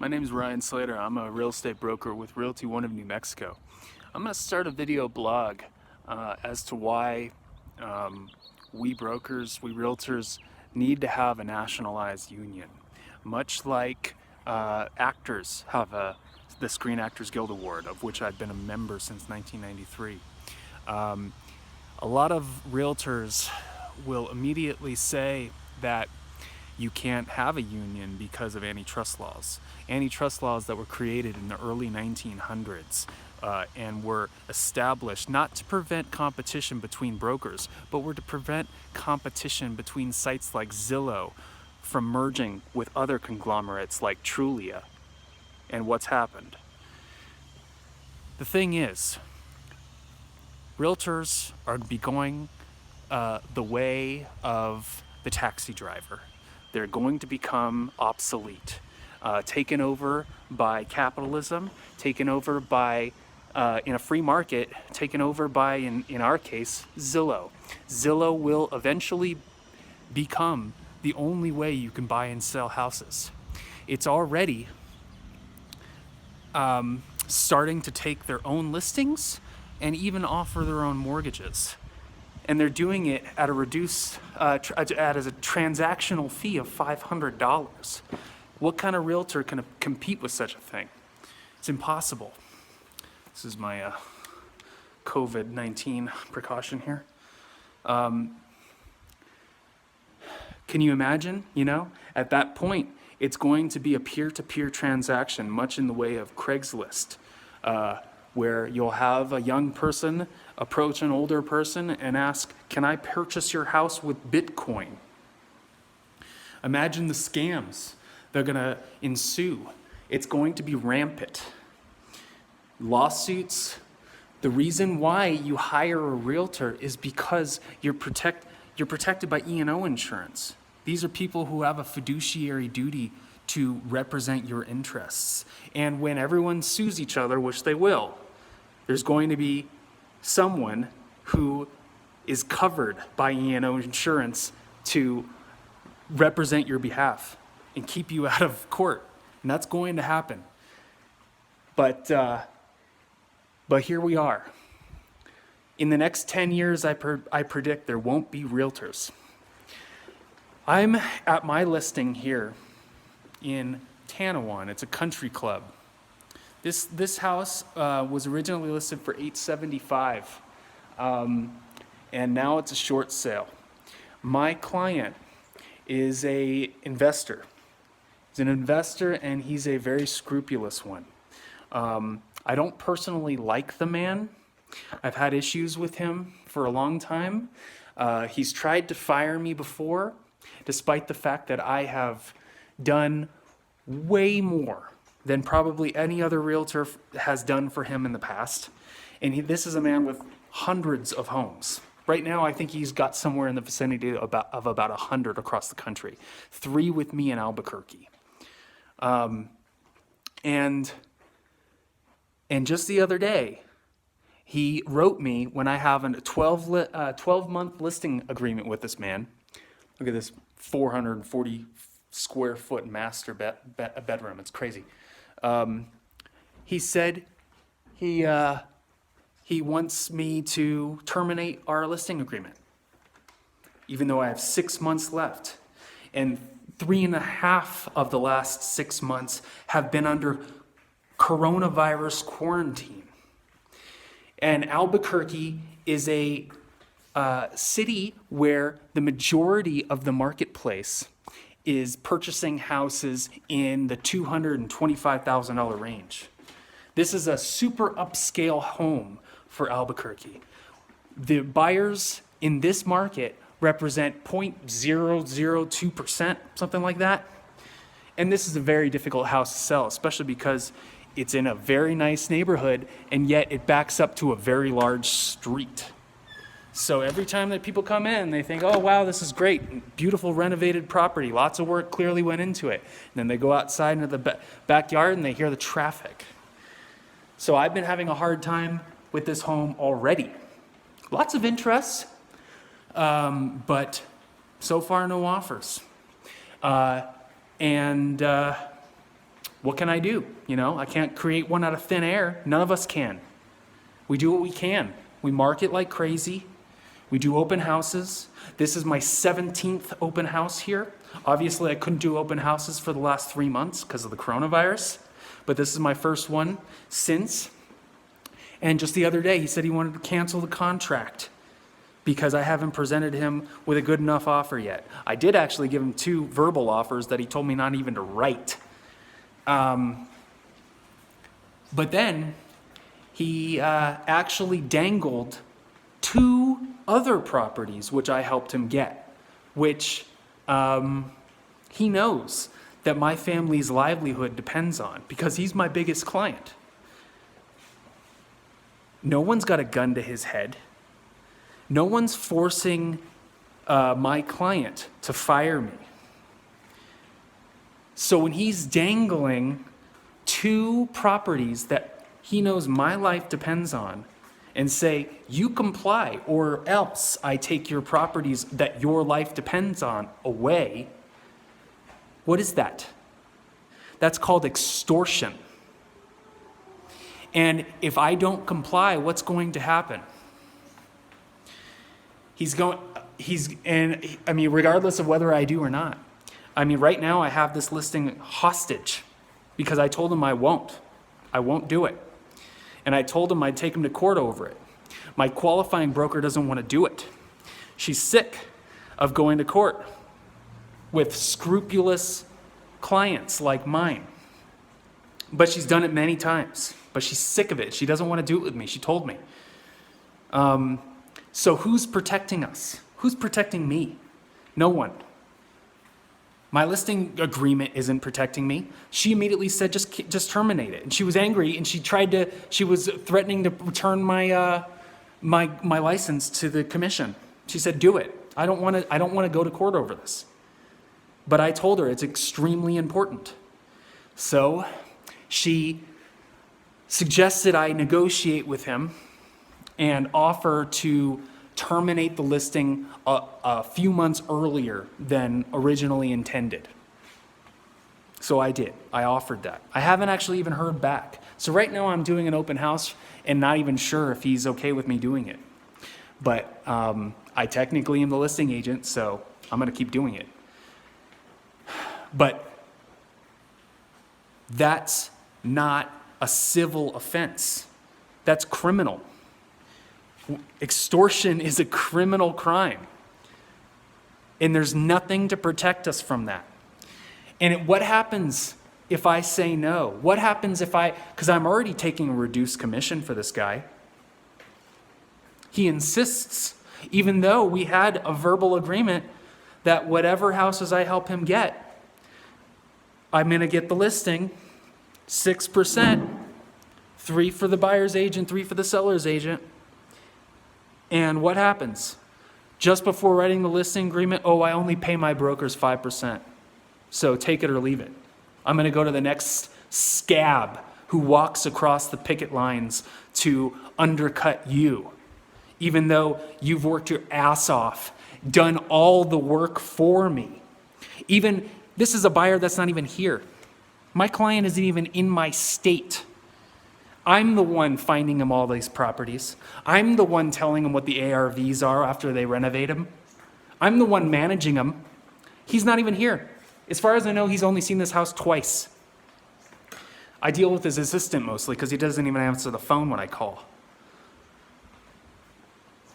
My name is Ryan Slater. I'm a real estate broker with Realty One of New Mexico. I'm going to start a video blog as to why we brokers, we realtors need to have a nationalized union. Much like actors have the Screen Actors Guild Award, of which I've been a member since 1993. A lot of realtors will immediately say that you can't have a union because of antitrust laws. Antitrust laws that were created in the early 1900s and were established not to prevent competition between brokers, but were to prevent competition between sites like Zillow from merging with other conglomerates like Trulia. And what's happened? The thing is, realtors are going the way of the taxi driver. They're going to become obsolete, taken over by capitalism, taken over by, in a free market, taken over by, in our case, Zillow. Zillow will eventually become the only way you can buy and sell houses. It's already starting to take their own listings and even offer their own mortgages. And they're doing it at a reduced, at a transactional fee of $500. What kind of realtor can compete with such a thing? It's impossible. This is my COVID-19 precaution here. Can you imagine, at that point, it's going to be a peer-to-peer transaction, much in the way of Craigslist, where you'll have a young person approach an older person and ask, "Can I purchase your house with Bitcoin?" Imagine the scams that are going to ensue. It's going to be rampant. Lawsuits. The reason why you hire a realtor is because you're protected by E&O insurance. These are people who have a fiduciary duty to represent your interests. And when everyone sues each other, which they will, there's going to be someone who is covered by E&O insurance to represent your behalf and keep you out of court. And that's going to happen. But here we are. In the next 10 years, I predict there won't be realtors. I'm at my listing here in Tanawan. It's a country club. This house was originally listed for $875, and now it's a short sale. My client is a investor. He's an investor, and he's a very scrupulous one. I don't personally like the man. I've had issues with him for a long time. He's tried to fire me before, despite the fact that I have done way more than probably any other realtor has done for him in the past. And this is a man with hundreds of homes. Right now, I think he's got somewhere in the vicinity of about 100 across the country. 3 with me in Albuquerque. And just the other day, he wrote me when I have a 12-month listing agreement with this man. Look at this 440 square foot master bedroom. It's crazy. He said he wants me to terminate our listing agreement, even though I have 6 months left. And 3.5 of the last 6 months have been under coronavirus quarantine. And Albuquerque is a city where the majority of the marketplace is purchasing houses in the $225,000 range. This is a super upscale home for Albuquerque. The buyers in this market represent 0.002%, something like that. And this is a very difficult house to sell, especially because it's in a very nice neighborhood, and yet it backs up to a very large street. So every time that people come in, they think, "Oh, wow, this is great. Beautiful renovated property. Lots of work clearly went into it." And then they go outside into the backyard and they hear the traffic. So I've been having a hard time with this home already. Lots of interest, but so far no offers. And What can I do? I can't create one out of thin air. None of us can. We do what we can. We market like crazy. We do open houses. This is my 17th open house here. Obviously, I couldn't do open houses for the last 3 months because of the coronavirus, but this is my first one since. And just the other day, he said he wanted to cancel the contract because I haven't presented him with a good enough offer yet. I did actually give him 2 verbal offers that he told me not even to write. But then he actually dangled 2 other properties, which I helped him get, which he knows that my family's livelihood depends on because he's my biggest client. No one's got a gun to his head. No one's forcing my client to fire me. So when he's dangling 2 properties that he knows my life depends on and say, you comply or else I take your properties that your life depends on away, what is that? That's called extortion. And if I don't comply, what's going to happen? Regardless of whether I do or not. Right now I have this listing hostage because I told him I won't do it. And I told him I'd take him to court over it. My qualifying broker doesn't want to do it. She's sick of going to court with scrupulous clients like mine. But she's done it many times. But she's sick of it. She doesn't want to do it with me. She told me. So who's protecting us? Who's protecting me? No one. My listing agreement isn't protecting me. She immediately said, just terminate it. And she was angry, and she was threatening to return my license to the commission. She said, do it. I don't want to go to court over this. But I told her it's extremely important. So she suggested I negotiate with him and offer to terminate the listing a few months earlier than originally intended. So I did. I offered that. I haven't actually even heard back. So right now I'm doing an open house and not even sure if he's okay with me doing it. But I technically am the listing agent, so I'm going to keep doing it. But that's not a civil offense. That's criminal. Extortion is a criminal crime. And there's nothing to protect us from that. And what happens if I say no? What happens because I'm already taking a reduced commission for this guy. He insists, even though we had a verbal agreement that whatever houses I help him get, I'm going to get the listing, 6%, 3 for the buyer's agent, 3 for the seller's agent. And what happens? Just before writing the listing agreement, I only pay my brokers 5%. So take it or leave it. I'm going to go to the next scab who walks across the picket lines to undercut you, even though you've worked your ass off, done all the work for me. Even this is a buyer that's not even here. My client isn't even in my state. I'm the one finding him all these properties. I'm the one telling him what the ARVs are after they renovate them. I'm the one managing him. He's not even here. As far as I know, he's only seen this house twice. I deal with his assistant mostly because he doesn't even answer the phone when I call.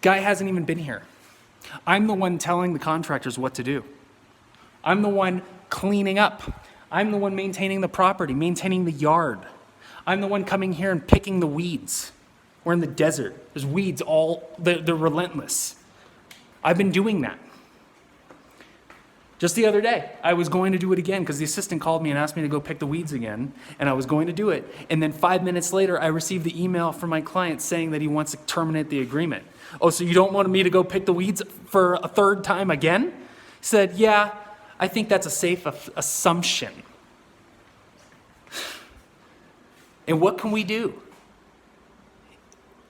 Guy hasn't even been here. I'm the one telling the contractors what to do. I'm the one cleaning up. I'm the one maintaining the property, maintaining the yard. I'm the one coming here and picking the weeds. We're in the desert. There's weeds they're relentless. I've been doing that. Just the other day, I was going to do it again because the assistant called me and asked me to go pick the weeds again, and I was going to do it. And then 5 minutes later, I received the email from my client saying that he wants to terminate the agreement. Oh, so you don't want me to go pick the weeds for a 3rd time again? He said, yeah, I think that's a safe assumption. And what can we do?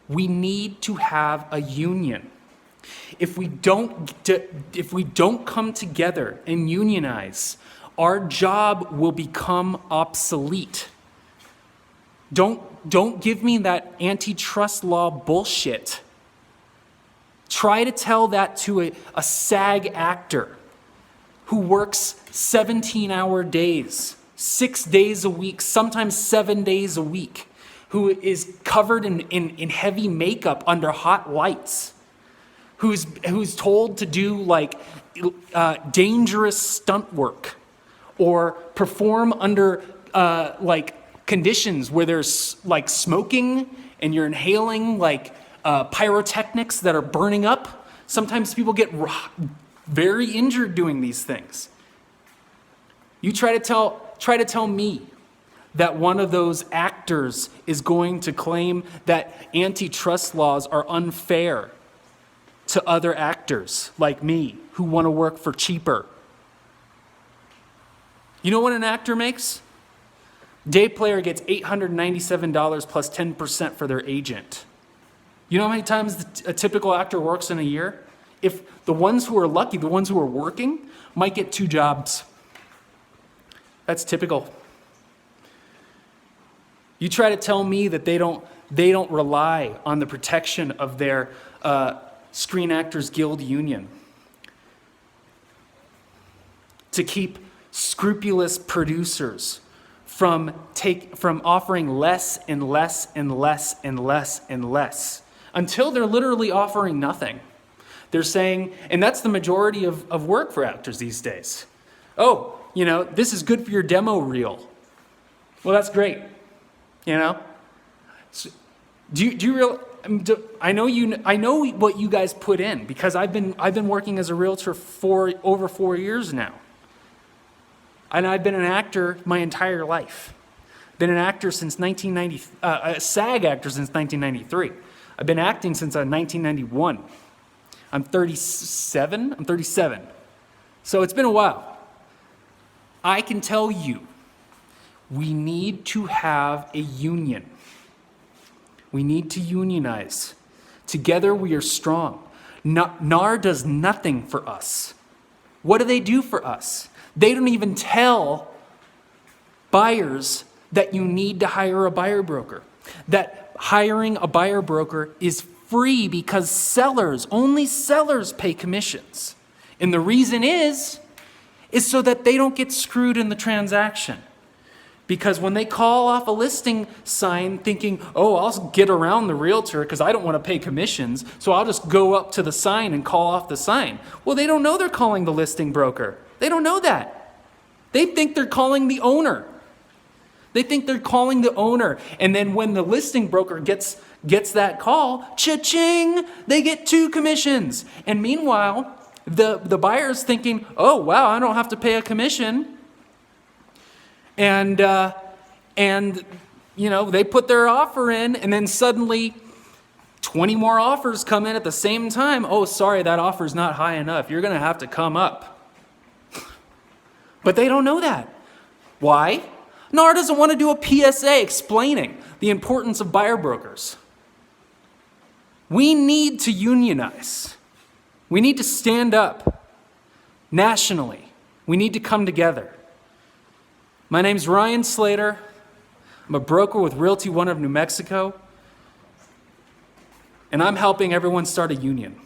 We need to have a union. If we don't come together and unionize, our job will become obsolete. Don't give me that antitrust law bullshit. Try to tell that to a SAG actor who works 17-hour days, 6 days a week, sometimes 7 days a week, who is covered in heavy makeup under hot lights, who's told to do like dangerous stunt work or perform under like conditions where there's like smoking and you're inhaling like pyrotechnics that are burning up. Sometimes people get very injured doing these things. You try to tell me that one of those actors is going to claim that antitrust laws are unfair to other actors like me who want to work for cheaper. You know what an actor makes? Day player gets $897 plus 10% for their agent. You know how many times a typical actor works in a year? If the ones who are lucky, the ones who are working, might get 2 jobs. That's typical. You try to tell me that they don't rely on the protection of their Screen Actors Guild union to keep scrupulous producers from offering less and less and less and less and less until they're literally offering nothing. They're saying, and that's the majority of work for actors these days. Oh, this is good for your demo reel. Well, that's great. So, do you real? I know what you guys put in because I've been working as a realtor for over 4 years now. And I've been an actor my entire life. Been an actor since 1990, a SAG actor since 1993. I've been acting since 1991. I'm 37. So it's been a while. I can tell you, we need to have a union. We need to unionize. Together we are strong. NAR does nothing for us. What do they do for us? They don't even tell buyers that you need to hire a buyer broker. That hiring a buyer broker is free because only sellers pay commissions. And the reason is so that they don't get screwed in the transaction. Because when they call off a listing sign thinking, oh, I'll get around the realtor because I don't want to pay commissions, so I'll just go up to the sign and call off the sign. Well, they don't know they're calling the listing broker. They don't know that. They think they're calling the owner. And then when the listing broker gets that call, cha-ching, they get 2 commissions. And meanwhile, the buyer's thinking, oh, wow, I don't have to pay a commission. And they put their offer in, and then suddenly 20 more offers come in at the same time. Oh, sorry, that offer's not high enough. You're going to have to come up. But they don't know that. Why? NAR doesn't want to do a PSA explaining the importance of buyer brokers. We need to unionize. We need to stand up nationally. We need to come together. My name's Ryan Slater. I'm a broker with Realty One of New Mexico, and I'm helping everyone start a union.